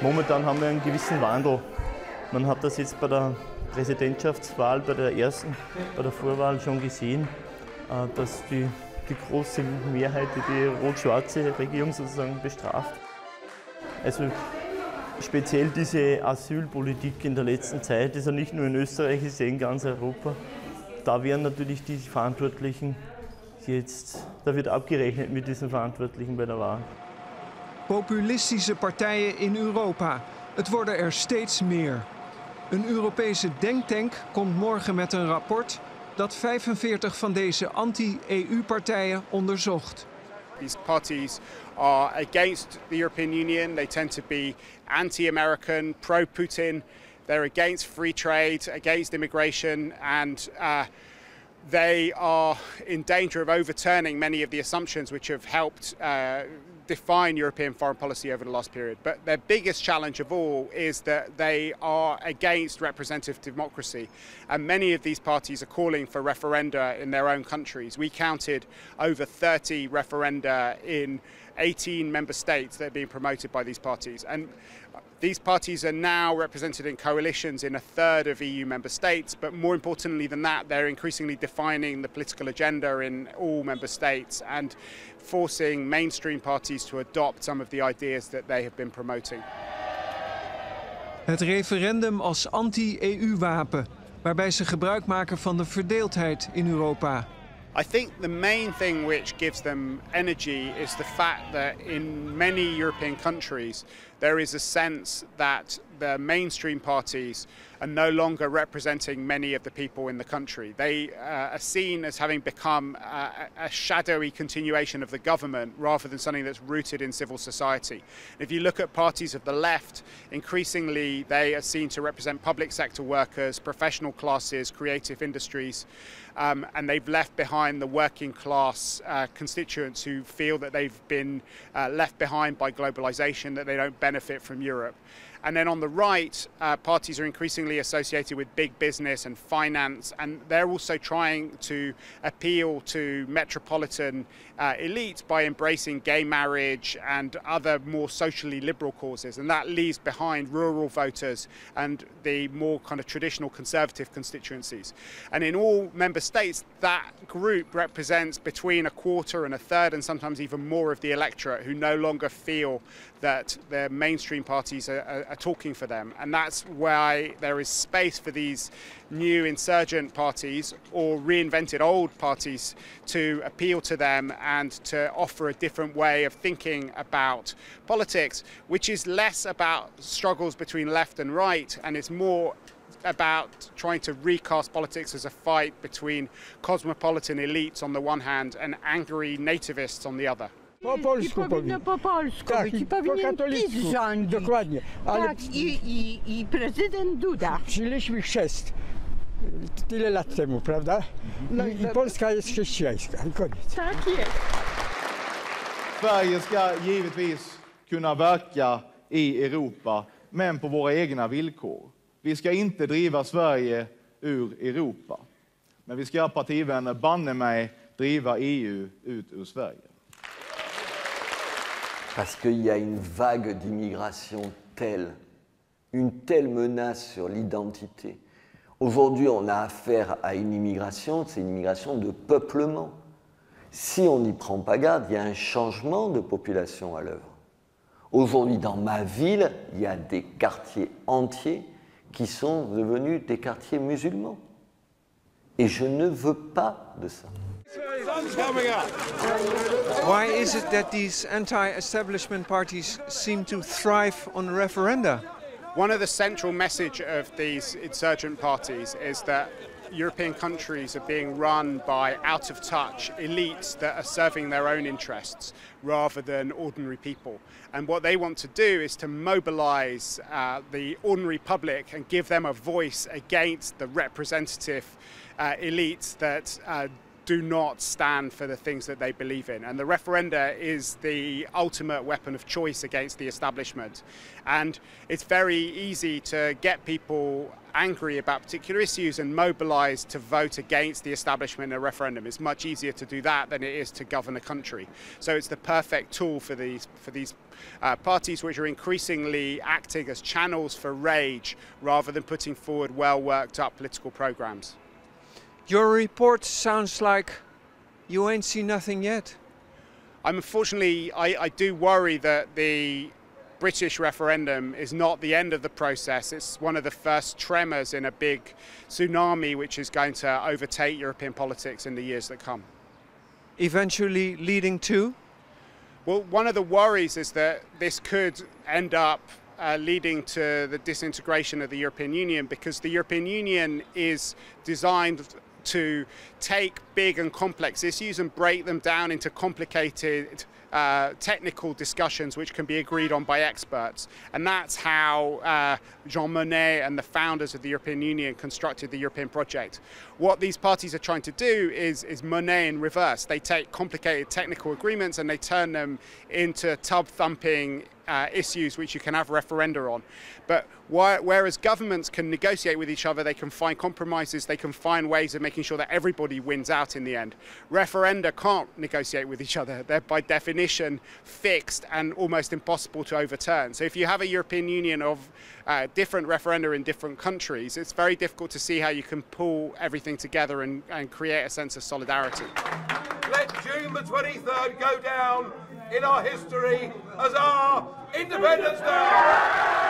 Momentan haben wir einen gewissen Wandel. Man hat das jetzt bei der Präsidentschaftswahl, bei der ersten, bei der Vorwahl schon gesehen, dass die große Mehrheit die rot-schwarze Regierung sozusagen bestraft. Also speziell diese Asylpolitik in der letzten Zeit, ist ja nicht nur in Österreich, ist ja in ganz Europa. Da werden natürlich die Verantwortlichen jetzt, da wird abgerechnet mit diesen Verantwortlichen bei der Wahl. Populistische partijen in Europa. Het worden er steeds meer. Een Europese denktank komt morgen met een rapport dat 45 van deze anti-EU-partijen onderzocht. These parties are against the European Union. They tend to be anti-American, pro-Putin. They're against free trade, against immigration, and they are in danger of overturning many of the assumptions which have helped define European foreign policy over the last period. But their biggest challenge of all is that they are against representative democracy, and many of these parties are calling for referenda in their own countries. We counted over 30 referenda in 18 member states that are being promoted by these parties. And these parties are now represented in coalitions in a third of EU member states, but more importantly than that, they're increasingly defining the political agenda in all member states and forcing mainstream parties to adopt some of the ideas that they have been promoting. Het referendum als anti-EU-wapen, waarbij ze gebruik maken van de verdeeldheid in Europa. I think the main thing which gives them energy is the fact that in many European countries there is a sense that the mainstream parties are no longer representing many of the people in the country. They are seen as having become a shadowy continuation of the government rather than something that's rooted in civil society. If you look at parties of the left, increasingly they are seen to represent public sector workers, professional classes, creative industries, and they've left behind the working class constituents who feel that they've been left behind by globalization, that they don't benefit from Europe. And then on the right, parties are increasingly associated with big business and finance, and they're also trying to appeal to metropolitan elites by embracing gay marriage and other more socially liberal causes, and that leaves behind rural voters and the more kind of traditional conservative constituencies. And in all member states, that group represents between a quarter and a third and sometimes even more of the electorate who no longer feel that the mainstream parties are talking for them. And that's why there is space for these new insurgent parties or reinvented old parties to appeal to them and to offer a different way of thinking about politics, which is less about struggles between left and right, and it's more about trying to recast politics as a fight between cosmopolitan elites on the one hand and angry nativists on the other. Po polsku powinien. Po polsku Tak, być. I po powinien katolicku. PiS rządzić. Dokładnie. Ale Tak, i prezydent Duda. przyjęliśmy chrzest tyle lat temu, prawda? No i Polska jest chrześcijańska. I koniec. Tak jest. Sverige ska givetvis kunna verka i Europa, men på våra egna villkor. Vi ska inte driva Sverige ur Europa. Men vi ska, partivänner, banne mig driva EU ut ur Sverige. Parce qu'il y a une vague d'immigration telle, une telle menace sur l'identité. Aujourd'hui, on a affaire à une immigration, c'est une immigration de peuplement. Si on n'y prend pas garde, il y a un changement de population à l'œuvre. Aujourd'hui, dans ma ville, il y a des quartiers entiers qui sont devenus des quartiers musulmans. Et je ne veux pas de ça. Why is it that these anti-establishment parties seem to thrive on referenda? One of the central message of these insurgent parties is that European countries are being run by out-of-touch elites that are serving their own interests rather than ordinary people. And what they want to do is to mobilize the ordinary public and give them a voice against the representative elites that do not stand for the things that they believe in. And the referenda is the ultimate weapon of choice against the establishment. And it's very easy to get people angry about particular issues and mobilize to vote against the establishment in a referendum. It's much easier to do that than it is to govern a country. So it's the perfect tool for these parties, which are increasingly acting as channels for rage rather than putting forward well worked up political programs. Your report sounds like you ain't seen nothing yet. Unfortunately, I do worry that the British referendum is not the end of the process. It's one of the first tremors in a big tsunami which is going to overtake European politics in the years that come. Eventually leading to? Well, one of the worries is that this could end up leading to the disintegration of the European Union, because the European Union is designed to take big and complex issues and break them down into complicated technical discussions which can be agreed on by experts. And that's how Jean Monnet and the founders of the European Union constructed the European project. What these parties are trying to do is Monnet in reverse. They take complicated technical agreements and they turn them into tub-thumping issues which you can have referenda on. But whereas governments can negotiate with each other, they can find compromises, they can find ways of making sure that everybody wins out in the end. Referenda can't negotiate with each other. They're by definition fixed and almost impossible to overturn. So if you have a European Union of different referenda in different countries, it's very difficult to see how you can pull everything together and create a sense of solidarity. Let June the 23rd go down in our history as our Independence Day!